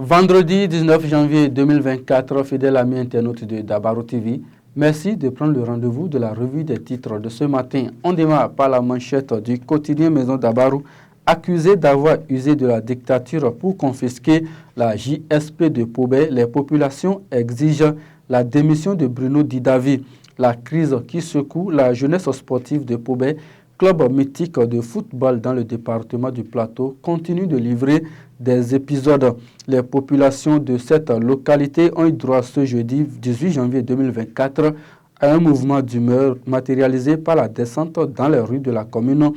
Vendredi 19 janvier 2024, fidèles amis internautes de Dabaro TV, merci de prendre le rendez-vous de la revue des titres de ce matin. On démarre par la manchette du quotidien Maison Dabaro, accusé d'avoir usé de la dictature pour confisquer la JSP de Pobé. Les populations exigent la démission de Bruno Didavi. La crise qui secoue la jeunesse sportive de Pobé, club mythique de football dans le département du Plateau, continue de livrer des épisodes. Les populations de cette localité ont eu droit ce jeudi 18 janvier 2024 à un mouvement d'humeur matérialisé par la descente dans les rues de la commune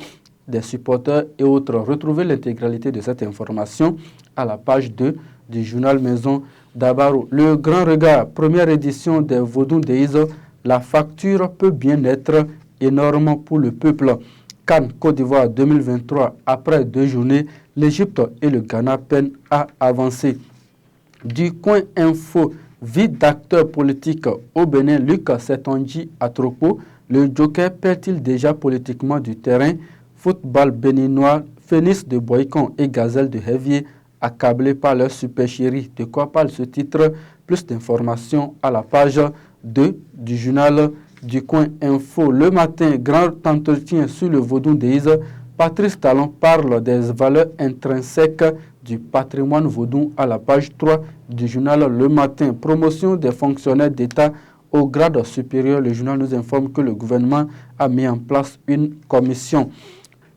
des supporters et autres. Retrouvez l'intégralité de cette information à la page 2 du journal Maison Dabaro. Le Grand Regard, première édition des Vodou Days, la facture peut bien être énorme pour le peuple. CAN Côte d'Ivoire 2023, après 2 journées, l'Égypte et le Ghana peinent à avancer. Du coin info, vie d'acteur politique au Bénin, Luc Setonji Atropo, le Joker perd-il déjà politiquement du terrain? Football béninois, Phénix de Boycon et Gazelle de Hévier, accablés par leur super chérie. De quoi parle ce titre? Plus d'informations à la page 2 du journal du coin info. Le matin, grand entretien sur le Vodou Days. Patrice Talon parle des valeurs intrinsèques du patrimoine vaudou à la page 3 du journal Le Matin. Promotion des fonctionnaires d'État au grade supérieur. Le journal nous informe que le gouvernement a mis en place une commission.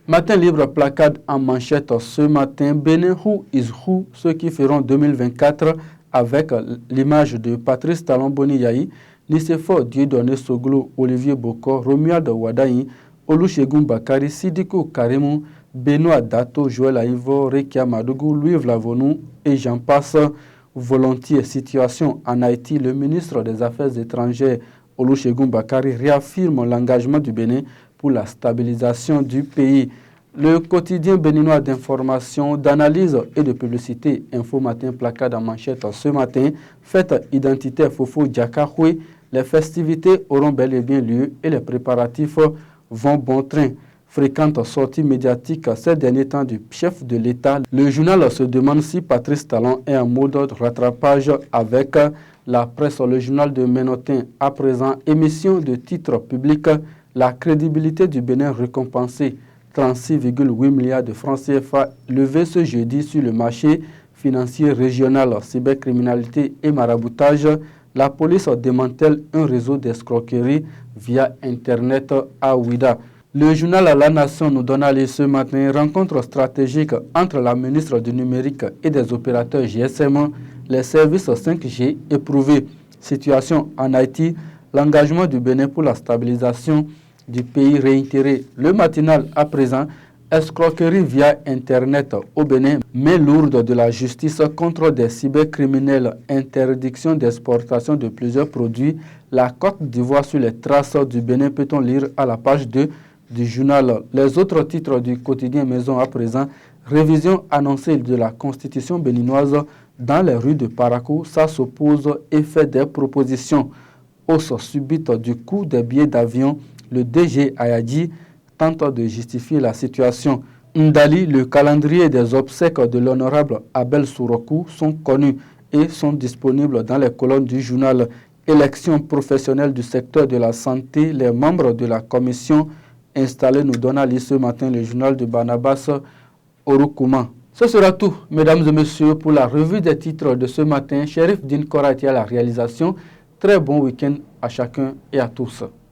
Matin libre, placade en manchette ce matin. Bénin, who is who, ceux qui feront 2024 avec l'image de Patrice Talon Boniyaï, Nicéphore Dieudonné Soglo, Olivier Boko, Romuald Wadaï, Olusegun Bakari, Sidiko Karimou, Benoît Dato, Joël Aïvo, Rekia Madougou, Louis Vlavonou et j'en passe volontiers. Situation en Haïti, le ministre des Affaires étrangères Olusegun Bakari réaffirme l'engagement du Bénin pour la stabilisation du pays. Le quotidien béninois d'information, d'analyse et de publicité, Info Matin, placade en manchette ce matin, fête identitaire Fofo Diakahoué. Les festivités auront bel et bien lieu et les préparatifs vont bon train. Fréquente sortie médiatique ces derniers temps du chef de l'État. Le journal se demande si Patrice Talon est en mode de rattrapage avec la presse. Le journal de Ménotin, à présent, émission de titres publics, la crédibilité du Bénin récompensée. 36,8 milliards de francs CFA levés ce jeudi sur le marché financier régional. Cybercriminalité et maraboutage, la police démantèle un réseau d'escroquerie via Internet à Ouida. Le journal La Nation nous donne à lire ce matin une rencontre stratégique entre la ministre du numérique et des opérateurs GSM, les services 5G éprouvés. Situation en Haïti, l'engagement du Bénin pour la stabilisation du pays réitéré. Le matinal à présent, escroquerie via Internet au Bénin, main lourde de la justice contre des cybercriminels, interdiction d'exportation de plusieurs produits. La Côte d'Ivoire sur les traces du Bénin, peut-on lire à la page 2 du journal. Les autres titres du quotidien Maison à présent, révision annoncée de la constitution béninoise dans les rues de Parakou, ça s'oppose et fait des propositions. Hausse subite du coût des billets d'avion, le DG Ayadi tente de justifier la situation. Ndali, le calendrier des obsèques de l'honorable Abel Sourokou sont connus et sont disponibles dans les colonnes du journal. Élection professionnelle du secteur de la santé, les membres de la commission installée nous donnent à lire ce matin le journal de Barnabas Orokouma. Ce sera tout, mesdames et messieurs, pour la revue des titres de ce matin. Shérif Din Korati à la réalisation. Très bon week-end à chacun et à tous.